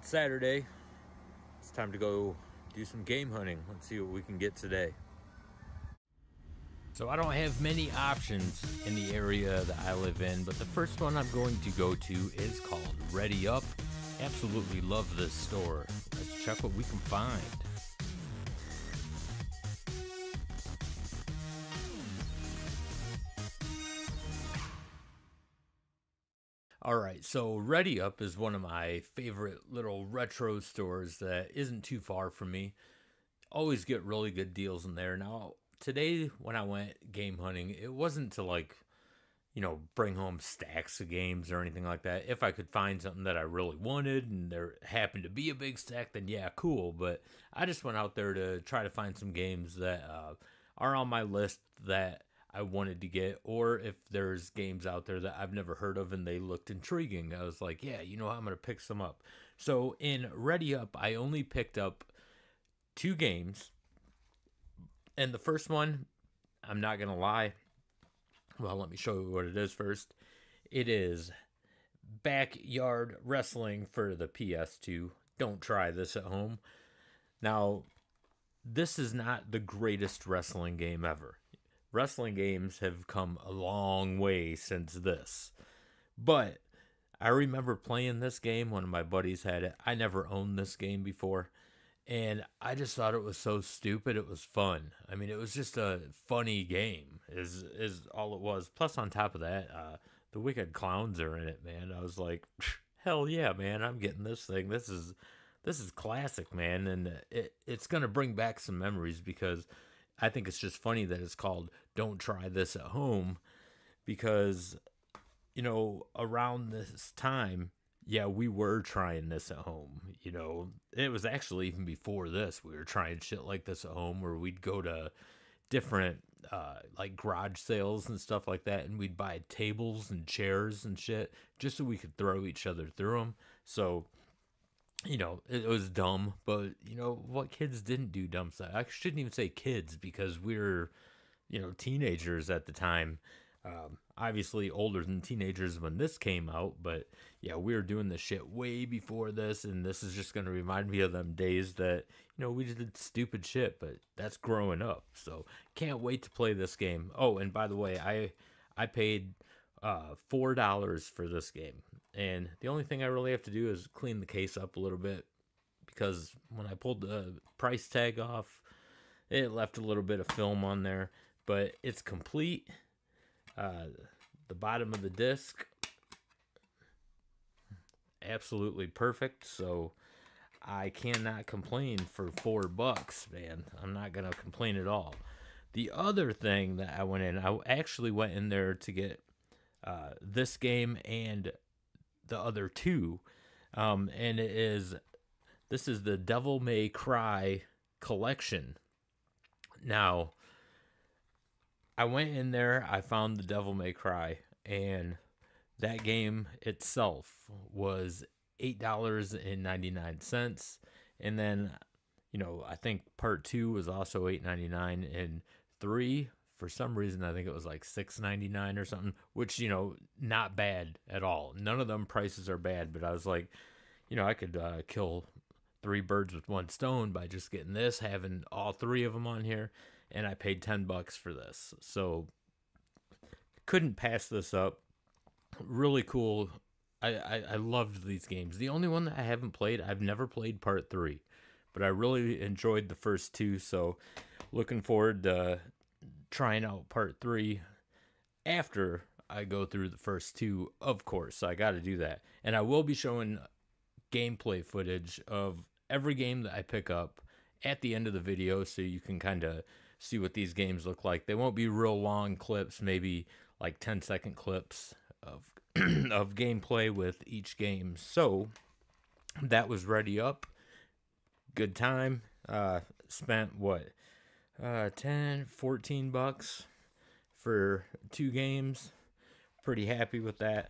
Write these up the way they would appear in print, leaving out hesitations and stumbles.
It's Saturday. It's time to go do some game hunting. Let's see what we can get today. So I don't have many options in the area that I live in, but the first one I'm going to go to is called Ready Up. Absolutely love this store. Let's check what we can find. Alright, so Ready Up is one of my favorite little retro stores that isn't too far from me. Always get really good deals in there. Now, today when I went game hunting, it wasn't to bring home stacks of games or anything like that. If I could find something that I really wanted and there happened to be a big stack, then yeah, cool. But I just went out there to try to find some games that are on my list that I wanted to get, or if there's games out there that I've never heard of and they looked intriguing, I was like, yeah, I'm going to pick some up. So in Ready Up, I only picked up 2 games. And the first one, I'm not going to lie. Well, let me show you what it is first. It is Backyard Wrestling for the PS2. Don't try this at home. Now, this is not the greatest wrestling game ever. Wrestling games have come a long way since this. But I remember playing this game. One of my buddies had it. I never owned this game before. And I just thought it was so stupid. It was fun. I mean, it was just a funny game is all it was. Plus, on top of that, the Wicked Clowns are in it, man. I was like, hell yeah, man. I'm getting this thing. This is classic, man. And it's going to bring back some memories because I think it's just funny that it's called Don't Try This at Home because, around this time, yeah, we were trying this at home. It was actually even before this. We were trying shit like this at home where we'd go to different like garage sales and stuff like that, and we'd buy tables and chairs and shit just so we could throw each other through them. So, it was dumb, but what kids didn't do dumb stuff? I shouldn't even say kids because we were, teenagers at the time. Obviously older than teenagers when this came out, but yeah, we were doing this shit way before this, and this is just going to remind me of them days that, we just did stupid shit, but that's growing up, so can't wait to play this game. Oh, and by the way, I paid $4 for this game, and the only thing I really have to do is clean the case up a little bit, because when I pulled the price tag off, it left a little bit of film on there, but it's complete. The bottom of the disc, absolutely perfect, so I cannot complain for $4, man. I'm not gonna complain at all. The other thing that I actually went in there to get this game and the other 2, and this is the Devil May Cry collection. Now, I went in there, I found the Devil May Cry, and that game itself was $8.99. And then, I think part 2 was also $8.99, and 3, for some reason, I think it was like $6.99 or something, which, not bad at all. None of them prices are bad, but I was like, I could kill 3 birds with 1 stone by just getting this, having all 3 of them on here. And I paid $10 for this. So couldn't pass this up. Really cool. I loved these games. The only one that I haven't played, I've never played part 3. But I really enjoyed the first 2. So looking forward to trying out part 3 after I go through the first 2, of course. So I got to do that. And I will be showing gameplay footage of every game that I pick up at the end of the video, so you can kind of see what these games look like. They won't be real long clips, maybe like 10-second clips of of gameplay with each game. So that was Ready Up. Good time. Spent what, $14 for 2 games. Pretty happy with that.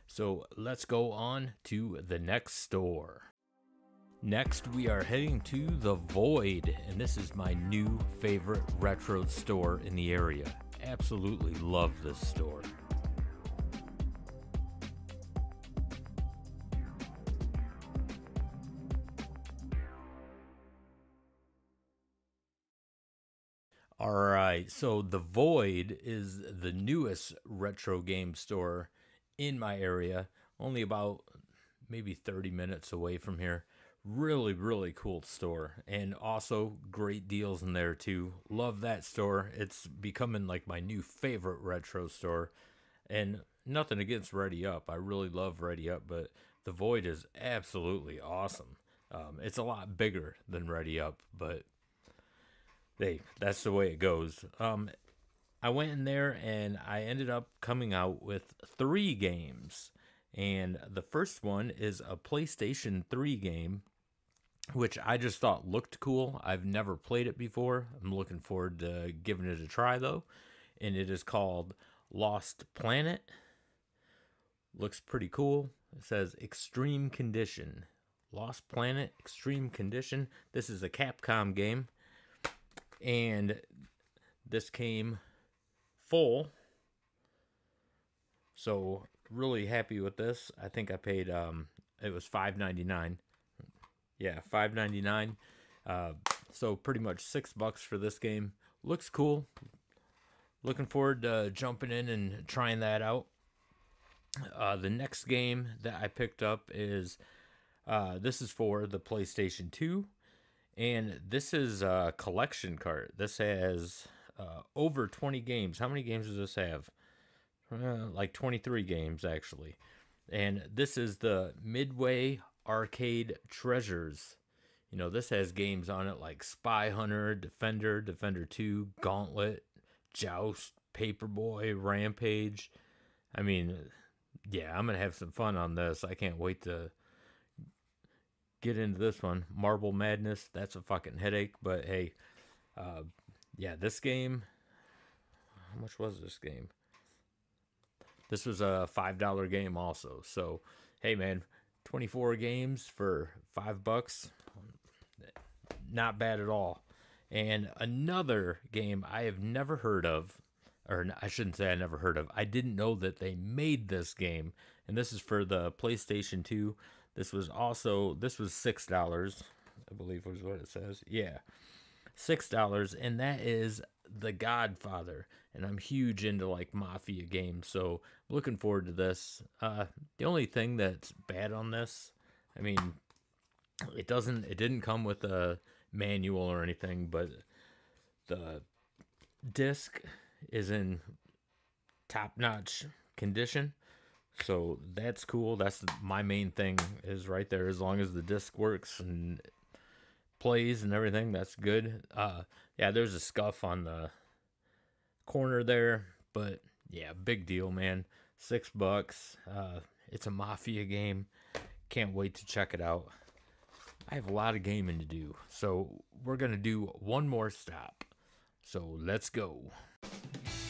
So let's go on to the next store. Next, we are heading to The Void, and this is my new favorite retro store in the area. Absolutely love this store. All right, so the Void is the newest retro game store in my area, only about maybe 30 minutes away from here. Really, really cool store, and also great deals in there too. Love that store. It's becoming like my new favorite retro store. And nothing against Ready Up. I really love Ready Up, but the Void is absolutely awesome. It's a lot bigger than Ready Up, but hey, that's the way it goes. I went in there and I ended up coming out with three games. And the first one is a PlayStation 3 game, which I just thought looked cool. I've never played it before. I'm looking forward to giving it a try though. And it is called Lost Planet. Looks pretty cool. It says Extreme Condition. Lost Planet, Extreme Condition. This is a Capcom game. And this came full. So really happy with this. I think I paid it was $5.99. Yeah, $5.99. So pretty much $6 for this game. Looks cool. Looking forward to jumping in and trying that out. The next game that I picked up is this is for the PlayStation 2, and this is a collection cart. This has over 20 games. How many games does this have? Like 23 games, actually. And this is the Midway Arcade Treasures. You know, this has games on it like Spy Hunter, Defender, Defender 2, Gauntlet, Joust, Paperboy, Rampage. I mean, yeah, I'm going to have some fun on this. I can't wait to get into this one. Marble Madness, that's a fucking headache. But hey, yeah, this game, how much was this game? This was a $5 game also. So, hey man, 24 games for $5. Not bad at all. And another game I have never heard of, or I shouldn't say I never heard of. I didn't know that they made this game. And this is for the PlayStation 2. This was $6, I believe was what it says. Yeah, $6, and that is The Godfather. And I'm huge into like mafia games, so looking forward to this. The only thing that's bad on this, I mean, it didn't come with a manual or anything, but the disc is in top-notch condition. So that's cool. That's my main thing is right there. As long as the disc works and plays and everything, that's good. Yeah, there's a scuff on the corner there, but yeah, big deal, man. $6. It's a mafia game. Can't wait to check it out. I have a lot of gaming to do, so we're gonna do one more stop. So let's go.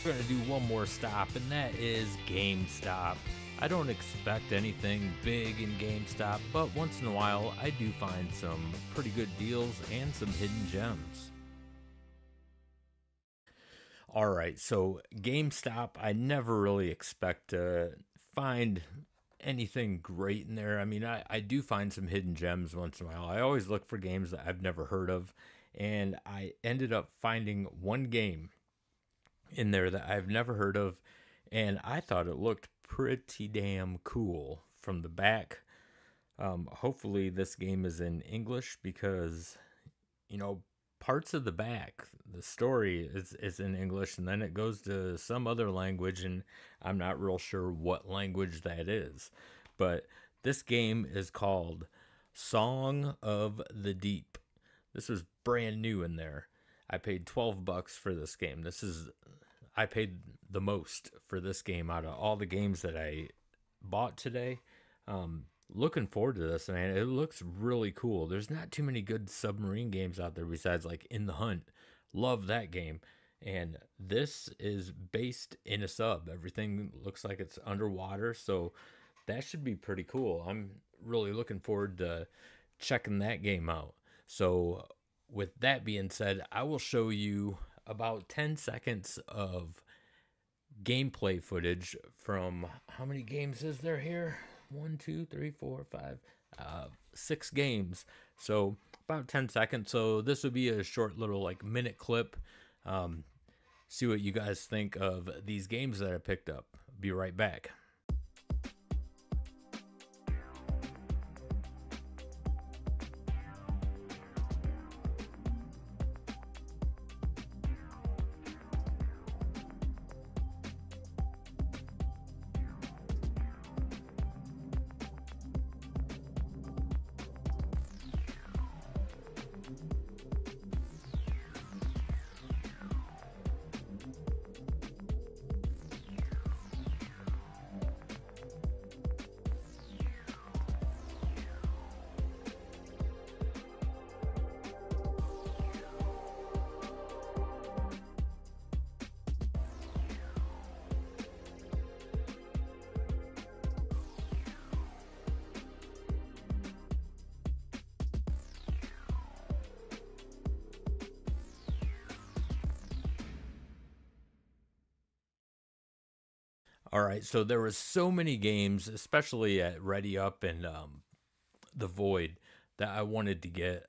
We're gonna do one more stop, and that is GameStop. I don't expect anything big in GameStop, but once in a while I do find some pretty good deals and some hidden gems. Alright, so GameStop, I never really expect to find anything great in there. I mean, I do find some hidden gems once in a while. I always look for games that I've never heard of, and I ended up finding one game in there that I've never heard of, and I thought it looked pretty damn cool from the back. Hopefully this game is in English because, you know, parts of the back, the story is in English, and then it goes to some other language, and I'm not real sure what language that is. But this game is called Song of the Deep. This is brand new in there. I paid $12 for this game. I paid the most for this game out of all the games that I bought today. Looking forward to this, man. It looks really cool. There's not too many good submarine games out there besides like In the Hunt. Love that game. And this is based in a sub. Everything looks like it's underwater, so that should be pretty cool. I'm really looking forward to checking that game out. So with that being said, I will show you about 10 seconds of gameplay footage from how many games is there here? 1, 2, 3, 4, 5, 6 games. So about 10 seconds. So this would be a short little like minute clip. see what you guys think of these games that I picked up. Be right back. All right, so there was so many games, especially at Ready Up and The Void, that I wanted to get.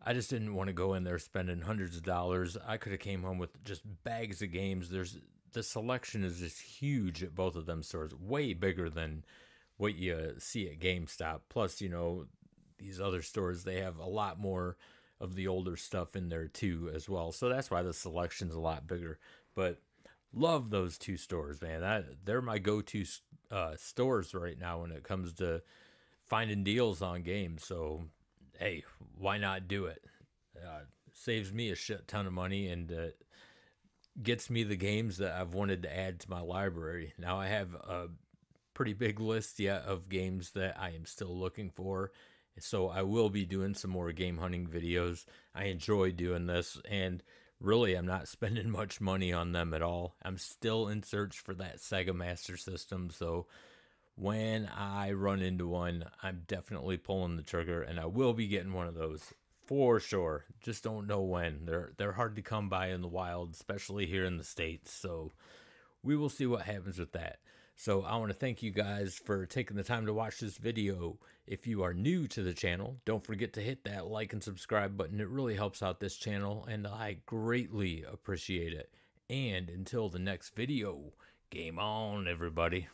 I just didn't want to go in there spending hundreds of dollars. I could have came home with just bags of games. The selection is just huge at both of them stores, way bigger than what you see at GameStop. Plus, these other stores, they have a lot more of the older stuff in there too as well. So that's why the selection's a lot bigger. But love those two stores, man. They're my go-to stores right now when it comes to finding deals on games. So hey, why not do it? Saves me a shit ton of money and gets me the games that I've wanted to add to my library. Now I have a pretty big list yet of games that I am still looking for. So I will be doing some more game hunting videos. I enjoy doing this, and really I'm not spending much money on them at all. I'm still in search for that Sega Master System, so when I run into one, I'm definitely pulling the trigger, and I will be getting one of those for sure. Just don't know when. They're hard to come by in the wild, especially here in the States. So we will see what happens with that. So I want to thank you guys for taking the time to watch this video. If you are new to the channel, don't forget to hit that like and subscribe button. It really helps out this channel, and I greatly appreciate it. And until the next video, game on, everybody.